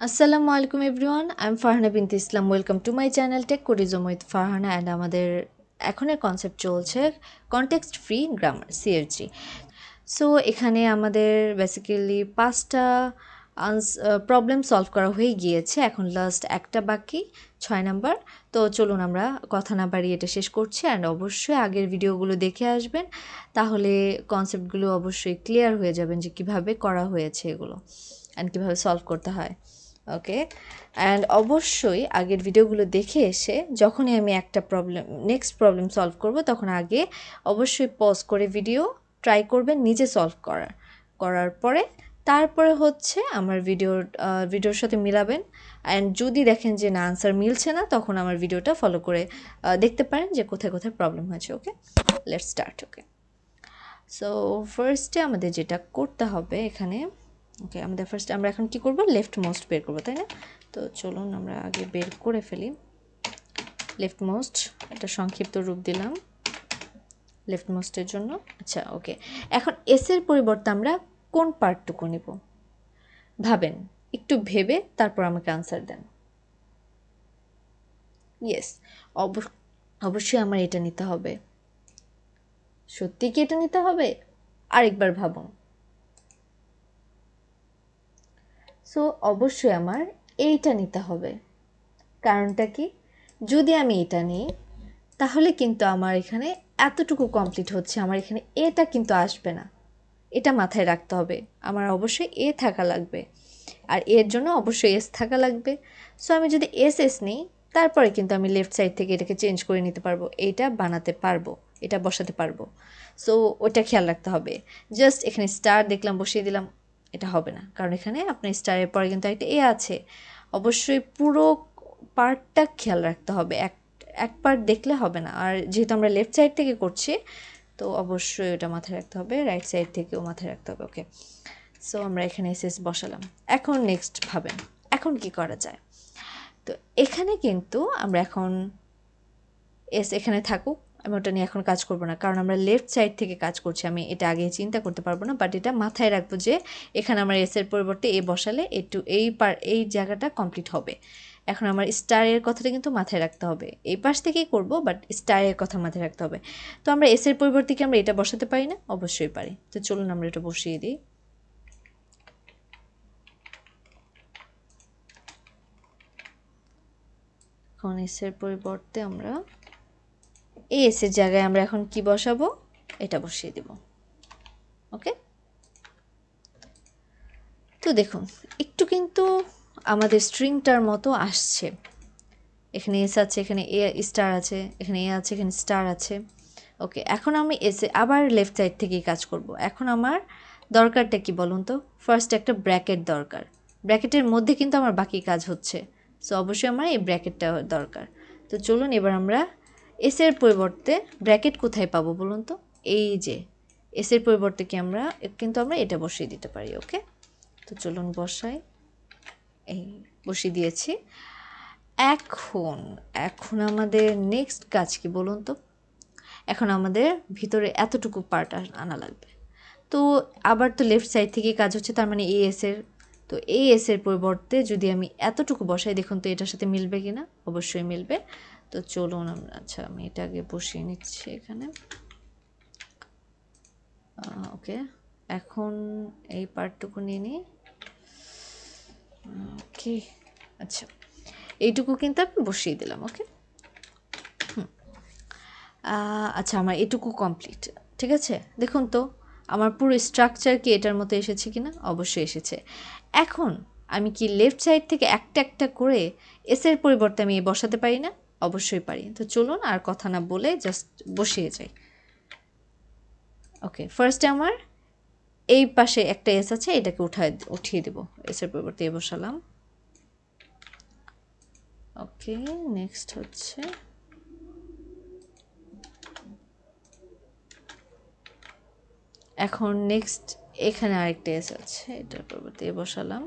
Assalamu alaikum everyone. I'm Farhana bint Islam. Welcome to my channel Tech Codism with Farhana and আমাদের এখনের concept চলছে context free grammar সিএফজি। So এখানে আমাদের basically 5টা problem solve করা হয়ে গিয়েছে, এখন লাস্ট একটা বাকি 6 নাম্বার। তো চলুন আমরা কথা না বাড়িয়ে এটা শেষ করছি অ্যান্ড অবশ্যই আগের ভিডিওগুলো দেখে আসবেন, তাহলে কনসেপ্টগুলো অবশ্যই ক্লিয়ার হয়ে যাবেন যে কিভাবে করা হয়েছে এগুলো অ্যান্ড কীভাবে সলভ করতে হয়। ওকে, অ্যান্ড অবশ্যই আগের ভিডিওগুলো দেখে এসে যখনই আমি একটা নেক্সট প্রবলেম সলভ করব তখন আগে অবশ্যই পজ করে ভিডিও ট্রাই করবেন নিজে সলভ করার পরে তারপরে হচ্ছে আমার ভিডিওর সাথে মিলাবেন। অ্যান্ড যদি দেখেন যে না আনসার মিলছে না, তখন আমার ভিডিওটা ফলো করে দেখতে পারেন যে কোথায় কোথায় প্রবলেম হয়েছে। ওকে, লেটস স্টার্ট। ওকে, সো ফার্স্টে আমাদের যেটা করতে হবে এখানে, ওকে আমাদের ফার্স্ট আমরা এখন কি করব, লেফট মোস্ট বের করব, তাই না? তো চলুন আমরা আগে বের করে ফেলি। লেফট মোস্ট একটা সংক্ষিপ্ত রূপ দিলাম লেফট মোস্টের জন্য। আচ্ছা ওকে, এখন এস এর পরিবর্তে আমরা কোন পার্টটুকু নিব ভাবেন, একটু ভেবে তারপর আমাকে আনসার দেন। ইয়েস, অবশ্যই আমার এটা নিতে হবে। সত্যি কি এটা নিতে হবে? আরেকবার ভাবুন। সো অবশ্যই আমার এইটা নিতে হবে। কারণটা কি, যদি আমি এটা নিই তাহলে কিন্তু আমার এখানে এতটুকু কমপ্লিট হচ্ছে, আমার এখানে এটা কিন্তু আসবে না। এটা মাথায় রাখতে হবে, আমার অবশ্যই এ থাকা লাগবে আর এর জন্য অবশ্যই এস থাকা লাগবে। সো আমি যদি এস নিই তারপরে কিন্তু আমি লেফট সাইড থেকে এটাকে চেঞ্জ করে নিতে পারবো, এইটা বানাতে পারবো, এটা বসাতে পারবো। সো ওটা খেয়াল রাখতে হবে। জাস্ট এখানে স্টার দেখলাম বসিয়ে দিলাম, এটা হবে না, কারণ এখানে আপনার স্টারের পরে কিন্তু একটা এ আছে। অবশ্যই পুরো পার্টটা খেয়াল রাখতে হবে, এক পার্ট দেখলে হবে না। আর যেহেতু আমরা লেফট সাইড থেকে করছি তো অবশ্যই ওটা মাথায় রাখতে হবে, রাইট সাইড থেকেও মাথায় রাখতে হবে। ওকে, সো আমরা এখানে এস বসালাম। এখন নেক্সট ভাবেন এখন কি করা যায়। তো এখানে কিন্তু আমরা এখন এস এখানে থাকুক, আমি ওটা নিয়ে এখন কাজ করব না, কারণ আমরা লেফট সাইড থেকে কাজ করছি, আমি এটা আগে চিন্তা করতে পারবো না। বাট এটা মাথায় রাখবো যে এখানে আমার এসের পরিবর্তে এ বসালে একটু এই জায়গাটা কমপ্লিট হবে। এখন আমার স্টারের কথাটা কিন্তু মাথায় রাখতে হবে, এই পাশ থেকেই করব, বাট স্টারের কথা মাথায় রাখতে হবে। তো আমরা এসের পরিবর্তে কি আমরা এটা বসাতে পারি না? অবশ্যই পারি। তো চলুন আমরা এটা বসিয়ে দিই। এখন এসের পরিবর্তে আমরা এই এসের জায়গায় আমরা এখন কি বসাবো, এটা বসিয়ে দেব। ওকে, তো দেখুন একটু কিন্তু আমাদের স্ট্রিংটার মতো আসছে। এখানে এস আছে, এখানে এ স্টার আছে, এখানে এ আছে, এখানে স্টার আছে। ওকে, এখন আমি এসে আবার লেফট সাইড থেকেই কাজ করব। এখন আমার দরকারটা কি বলুন তো? ফার্স্ট একটা ব্র্যাকেট দরকার, ব্র্যাকেটের মধ্যে কিন্তু আমার বাকি কাজ হচ্ছে। সো অবশ্যই আমার এই ব্র্যাকেটটা দরকার। তো চলুন এবার আমরা এসের পরিবর্তে ব্র্যাকেট কোথায় পাবো বলুন তো? এই যে এসের পরিবর্তে কি আমরা এটা বসিয়ে দিতে পারি। ওকে, তো চলুন বসাই, এই বসিয়ে দিয়েছি। এখন এখন আমাদের নেক্সট কাজ কি বলুন তো? এখন আমাদের ভিতরে এতটুকু পার্ট আনা লাগবে। তো আবার তো লেফট সাইড থেকে কাজ হচ্ছে, তার মানে এই এসের পরিবর্তে যদি আমি এতটুকু বসাই, দেখুন তো এটার সাথে মিলবে কি না? অবশ্যই মিলবে। তো চলুন আমরা, আচ্ছা আমি এটা আগে বসিয়ে নিচ্ছি এখানে। ওকে, এখন এই পার্টটুকু নিয়ে নিই। ওকে, আচ্ছা এইটুকু কিন্তু আমি বসিয়ে দিলাম। ওকে, আচ্ছা আমার এটুকু কমপ্লিট, ঠিক আছে। দেখুন তো আমার পুরো স্ট্রাকচার কি এটার মতো এসেছে কি না? অবশ্যই এসেছে। এখন আমি কি লেফট সাইড থেকে একটা একটা করে এসের পরিবর্তে আমি বসাতে পারি না? অবশ্যই পারি। তো চলুন আর কথা না বলে জাস্ট বসিয়ে যাই। ওকে, ফার্স্টে আমার এই পাশে একটা এস আছে, এটাকে উঠিয়ে দেবো, এসের পরিবর্তে বসালাম। ওকে, নেক্সট হচ্ছে এখন নেক্সট এখানে আরেকটা এস আছে, এটার পরিবর্তে বসালাম।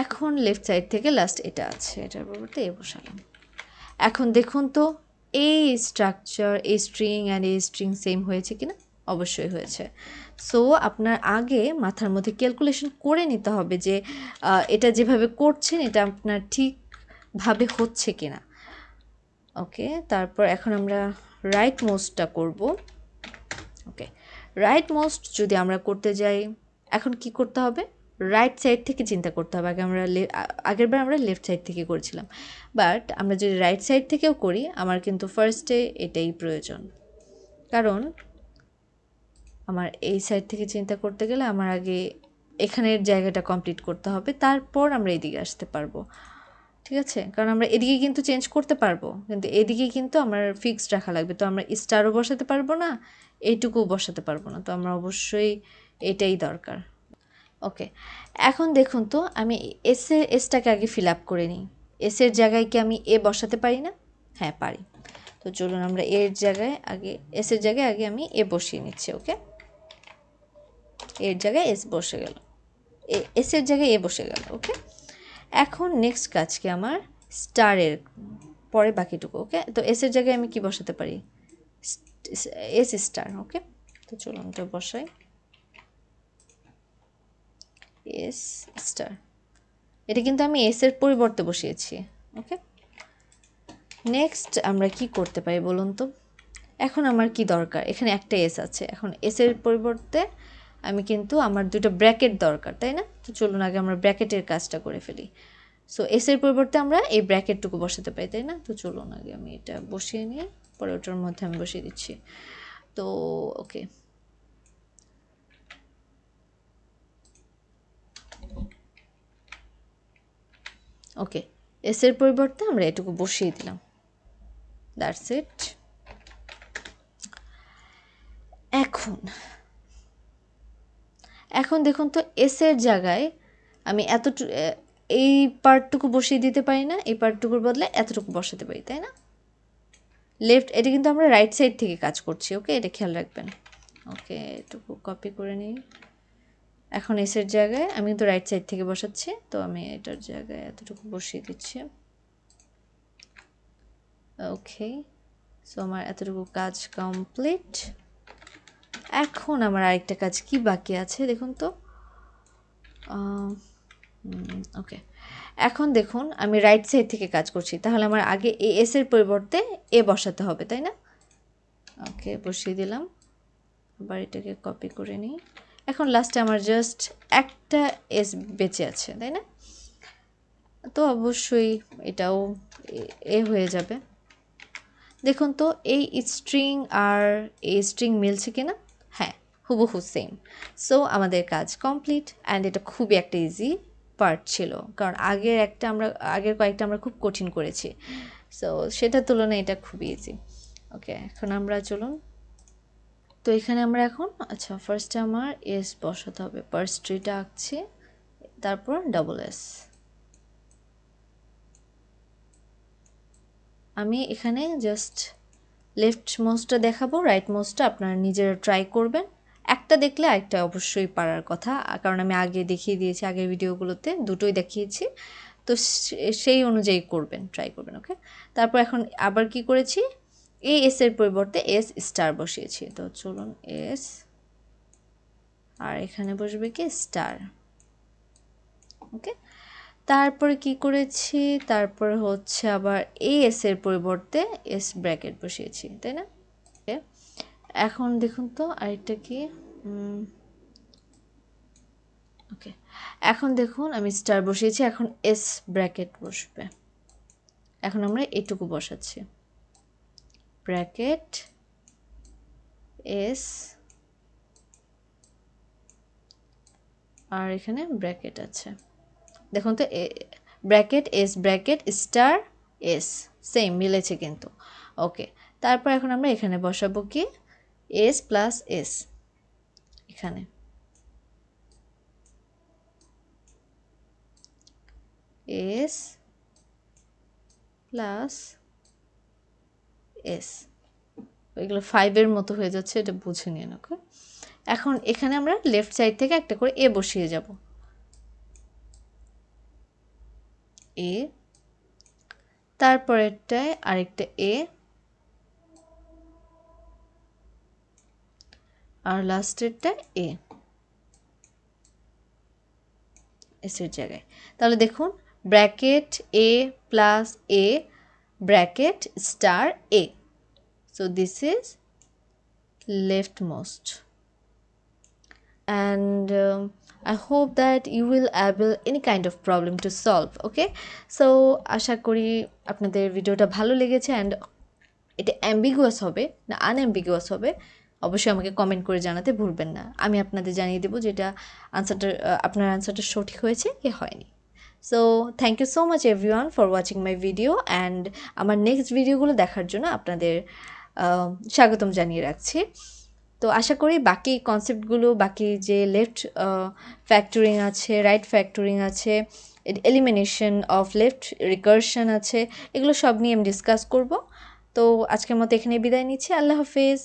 এখন লেফট সাইড থেকে লাস্ট এটা আছে, এটার পরিবর্তে বসালাম। এখন দেখুন তো এই স্ট্রাকচার, এই স্ট্রিং অ্যান্ড এই স্ট্রিং সেম হয়েছে কিনা? অবশ্যই হয়েছে। সো আপনার আগে মাথার মধ্যে ক্যালকুলেশন করে নিতে হবে যে এটা যেভাবে করছেন এটা আপনার ঠিকভাবে হচ্ছে কিনা। ওকে, তারপর এখন আমরা রাইট মোস্টটা করব। ওকে, রাইট মোস্ট যদি আমরা করতে যাই, এখন কি করতে হবে, রাইট সাইড থেকে চিন্তা করতে হবে। আগেরবার আমরা লেফট সাইড থেকে করেছিলাম, বাট আমরা যদি রাইট সাইড থেকেও করি আমার কিন্তু ফার্স্টে এটাই প্রয়োজন, কারণ আমার এই সাইড থেকে চিন্তা করতে গেলে আমার আগে এখানের জায়গাটা কমপ্লিট করতে হবে, তারপর আমরা এদিকে আসতে পারবো। ঠিক আছে, কারণ আমরা এদিকে কিন্তু চেঞ্জ করতে পারবো, কিন্তু এদিকে কিন্তু আমার ফিক্সড রাখা লাগবে। তো আমরা স্টারও বসাতে পারবো না, এইটুকু বসাতে পারবো না, তো আমরা অবশ্যই এটাই দরকার। ওকে, এখন দেখুন তো আমি এসটাকে আগে ফিল আপ করে নিই। এসের জায়গায় কি আমি এ বসাতে পারি না? হ্যাঁ পারি। তো চলুন আমরা এর জায়গায় আগে, এসের জায়গায় আগে আমি এ বসিয়ে নিচ্ছি। ওকে, এর জায়গায় এস বসে গেল, এসের জায়গায় এ বসে গেল। ওকে, এখন নেক্সট কাজ কি আমার, স্টারের পরে বাকিটুকু। ওকে, তো এসের জায়গায় আমি কি বসাতে পারি, এস স্টার। ওকে, তো চলুন এটা বসাই, এস স্টার। এটা কিন্তু আমি এস এর পরিবর্তে বসিয়েছি। ওকে, নেক্সট আমরা কি করতে পারি বলুন তো। এখন আমার কি দরকার, এখানে একটা এস আছে, এখন এস এর পরিবর্তে আমি কিন্তু আমার দুটো ব্র্যাকেট দরকার, তাই না? তো চলুন আগে আমরা ব্র্যাকেটের কাজটা করে ফেলি। সো এস এর পরিবর্তে আমরা এই ব্র্যাকেটটুকু বসাতে পারি, তাই না? তো চলুন আগে আমি এটা বসিয়ে নিই, পরে ওটার মধ্যে আমি বসিয়ে দিচ্ছি। তো ওকে, ওকে, এস এর পরিবর্তে আমরা এটুকু বসিয়ে দিলাম, দ্যাটস ইট। এখন এখন দেখুন তো এস এর জায়গায় আমি এই পার্টটুকু বসিয়ে দিতে পারি না, এই পার্টটুকুর বদলে এতটুকু বসাতে পারি, তাই না? লেফট, এটা কিন্তু আমরা রাইট সাইড থেকে কাজ করছি। ওকে, এটা খেয়াল রাখবেন। ওকে, এটুকু কপি করে নিই। এখন এসের জায়গায় আমি কিন্তু রাইট সাইড থেকে বসাচ্ছি, তো আমি এটার জায়গায় এতটুকু বসিয়ে দিচ্ছি। ওকে, সো আমার এতটুকু কাজ কমপ্লিট। এখন আমার আরেকটা কাজ কি বাকি আছে দেখুন তো। ওকে, এখন দেখুন আমি রাইট সাইড থেকে কাজ করছি, তাহলে আমার আগে এ এস এর পরিবর্তে এ বসাতে হবে, তাই না? ওকে, বসিয়ে দিলাম, আবার এটাকে কপি করে নিই। এখন লাস্টে আমার জাস্ট একটা এস বেঁচে আছে, তাই না? তো অবশ্যই এটাও এ হয়ে যাবে। দেখুন তো এই স্ট্রিং আর এই স্ট্রিং মিলছে কিনা। হ্যাঁ, হুবহু সেম। সো আমাদের কাজ কমপ্লিট, অ্যান্ড এটা খুবই একটা ইজি পার্ট ছিল, কারণ আগের কয়েকটা আমরা খুব কঠিন করেছি। সো সেটার তুলনায় এটা খুবই ইজি। ওকে, এখন আমরা চলুন, তো এখানে আমরা এখন আচ্ছা ফার্স্টে আমার এস বসাতে হবে, পার্স ট্রিটা আঁকছি, তারপর ডাবল এস। আমি এখানে জাস্ট লেফট মোস্টটা দেখাবো, রাইট মোস্টটা আপনারা নিজেরা ট্রাই করবেন। একটা দেখলে আরেকটা অবশ্যই পারার কথা, কারণ আমি আগে দেখিয়ে দিয়েছি, আগের ভিডিওগুলোতে দুটোই দেখিয়েছি। তো সেই অনুযায়ী করবেন, ট্রাই করবেন। ওকে, তারপর এখন আবার কি করেছি, এই এস এর পরিবর্তে এস স্টার বসিয়েছি। তো চলুন এস, আর এখানে বসবে কি স্টার। ওকে, তারপরে কি করেছি, তারপর হচ্ছে আবার এই এস এর পরিবর্তে এস ব্র্যাকেট বসিয়েছি, তাই না? এখন দেখুন তো আরেকটা কি, ওকে, এখন দেখুন আমি স্টার বসিয়েছি, এখন এস ব্র্যাকেট বসবে। এখন আমরা এটুকু বসাচ্ছি, ব্র্যাকেট এস, আর এখানে ব্র্যাকেট আছে। দেখুন তো bracket S bracket star S, same মিলেছে কিন্তু। ওকে, তারপর এখন আমরা এখানে বসাবো কি, এস প্লাস এস, এখানে এস প্লাস এস, ওইগুলো 5-এর মতো হয়ে যাচ্ছে, এটা বুঝে নিন। ওকে, এখন এখানে আমরা লেফট সাইড থেকে একটা করে এ বসিয়ে যাব, এ, তারপরেরটায় আরেকটা এ, আর লাস্টেরটা এ এসের জায়গায়। তাহলে দেখুন bracket A plus A bracket star A. So this is leftmost. And I hope that you will able any kind of problem to solve. Okay, so আশা করি আপনাদের ভিডিওটা ভালো লেগেছে অ্যান্ড এটা অ্যাম্বিগুয়াস হবে না আনঅ্যাম্বিগুয়াস হবে অবশ্যই আমাকে কমেন্ট করে জানাতে ভুলবেন না। আমি আপনাদের জানিয়ে দেবো যেটা আনসারটা আপনার আনসারটা সঠিক হয়েছে কি হয়নি। So thank you so much everyone for watching my video and আমার নেক্সট ভিডিওগুলো দেখার জন্য আপনাদের স্বাগতম জানিয়ে রাখছি। তো আশা করি বাকি কনসেপ্টগুলো বাকি যে লেফট ফ্যাক্টরিং আছে রাইট ফ্যাক্টরিং আছে এলিমিনেশন অফ লেফট রিকারশন আছে এগুলো সব নিয়ে আমি ডিসকাস করব। তো আজকের মতো এখানে বিদায় নিচ্ছি। আল্লাহ হাফেজ।